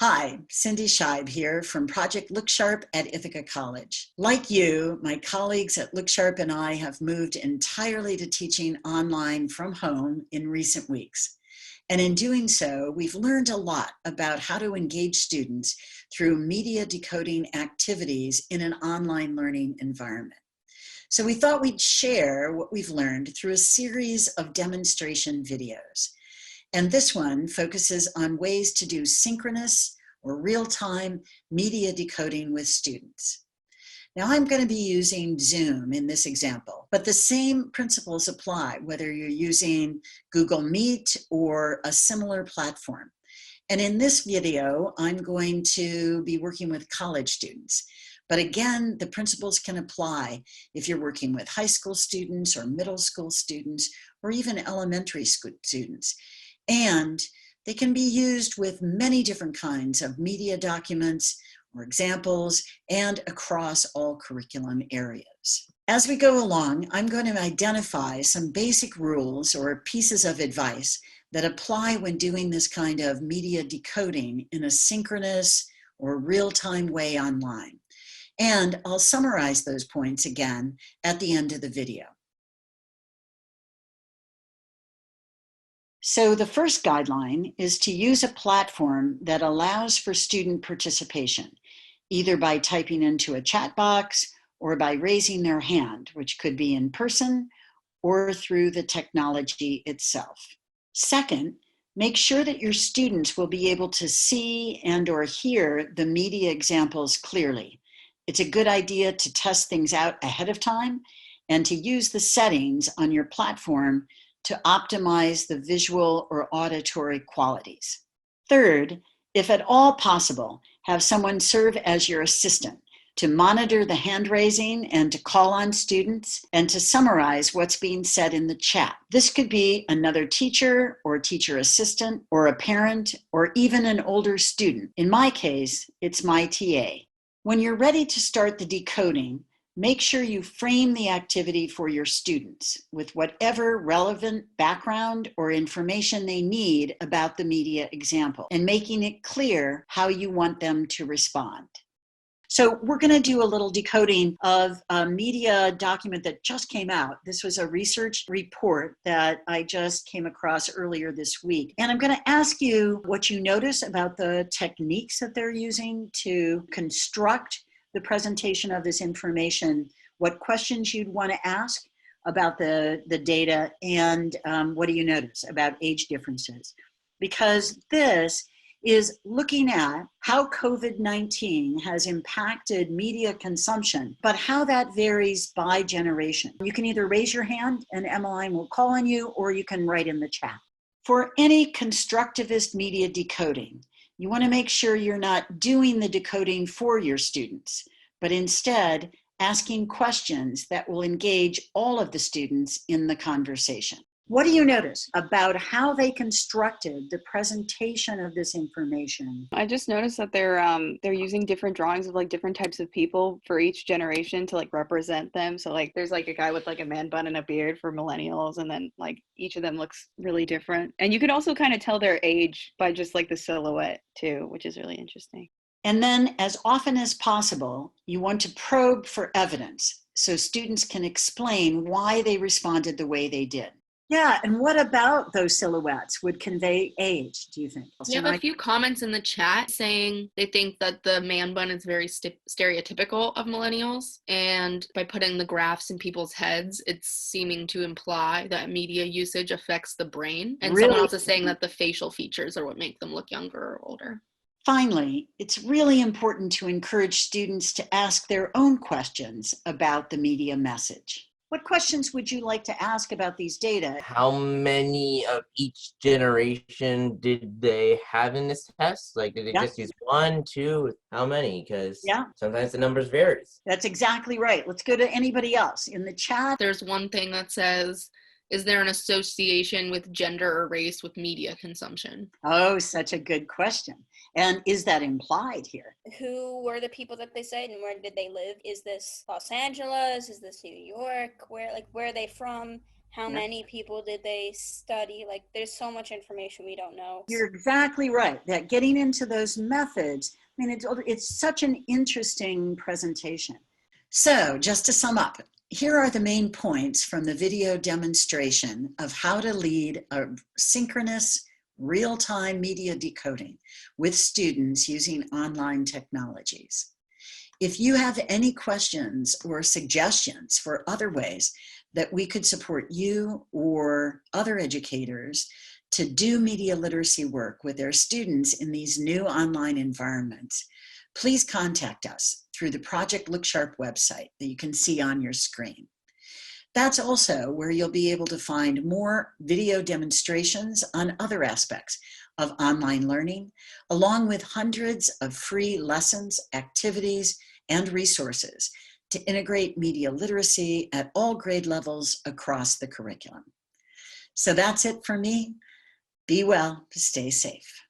Hi, Cindy Scheib here from Project LookSharp at Ithaca College. Like you, my colleagues at LookSharp and I have moved entirely to teaching online from home in recent weeks. And in doing so, we've learned a lot about how to engage students through media decoding activities in an online learning environment. So we thought we'd share what we've learned through a series of demonstration videos. And this one focuses on ways to do synchronous or real-time media decoding with students. Now I'm going to be using Zoom in this example, but the same principles apply whether you're using Google Meet or a similar platform. And in this video, I'm going to be working with college students. But again, the principles can apply if you're working with high school students or middle school students or even elementary school students. And they can be used with many different kinds of media documents or examples and across all curriculum areas. As we go along, I'm going to identify some basic rules or pieces of advice that apply when doing this kind of media decoding in a synchronous or real-time way online. And I'll summarize those points again at the end of the video. So the first guideline is to use a platform that allows for student participation, either by typing into a chat box or by raising their hand, which could be in person or through the technology itself. Second, make sure that your students will be able to see and or hear the media examples clearly. It's a good idea to test things out ahead of time and to use the settings on your platform to optimize the visual or auditory qualities. Third, if at all possible, have someone serve as your assistant to monitor the hand raising and to call on students and to summarize what's being said in the chat. This could be another teacher or teacher assistant or a parent or even an older student. In my case, it's my TA. When you're ready to start the decoding, make sure you frame the activity for your students with whatever relevant background or information they need about the media example and making it clear how you want them to respond. So we're going to do a little decoding of a media document that just came out. This was a research report that I just came across earlier this week. And I'm going to ask you what you notice about the techniques that they're using to construct the presentation of this information, what questions you'd want to ask about the data, and what do you notice about age differences? Because this is looking at how COVID-19 has impacted media consumption, but how that varies by generation. You can either raise your hand and Emmeline will call on you, or you can write in the chat. For any constructivist media decoding, you want to make sure you're not doing the decoding for your students, but instead asking questions that will engage all of the students in the conversation. What do you notice about how they constructed the presentation of this information? I just noticed that they're using different drawings of like different types of people for each generation to like represent them. So like there's like a guy with like a man bun and a beard for millennials, and then like each of them looks really different. And you could also kind of tell their age by just like the silhouette too, which is really interesting. And then as often as possible, you want to probe for evidence so students can explain why they responded the way they did. Yeah, and what about those silhouettes would convey age, do you think? We have a few comments in the chat saying they think that the man bun is very stereotypical of millennials, and by putting the graphs in people's heads, it's seeming to imply that media usage affects the brain. And Really? Someone else is saying that the facial features are what make them look younger or older. Finally, it's really important to encourage students to ask their own questions about the media message. What questions would you like to ask about these data? How many of each generation did they have in this test? Like, did they just use 1, 2, how many? Because sometimes the numbers vary. That's exactly right. Let's go to anybody else in the chat. There's one thing that says, is there an association with gender or race with media consumption? Oh, such a good question. And is that implied here? Who were the people that they said, and where did they live? Is this Los Angeles? Is this New York? Where are they from? how many people did they study? Like, there's so much information we don't know. You're exactly right. That getting into those methods, I mean, it's such an interesting presentation. So just to sum up, here are the main points from the video demonstration of how to lead a synchronous real-time media decoding with students using online technologies. If you have any questions or suggestions for other ways that we could support you or other educators to do media literacy work with their students in these new online environments, please contact us through the Project Look Sharp website that you can see on your screen. That's also where you'll be able to find more video demonstrations on other aspects of online learning, along with hundreds of free lessons, activities, and resources to integrate media literacy at all grade levels across the curriculum. So that's it for me. Be well, stay safe.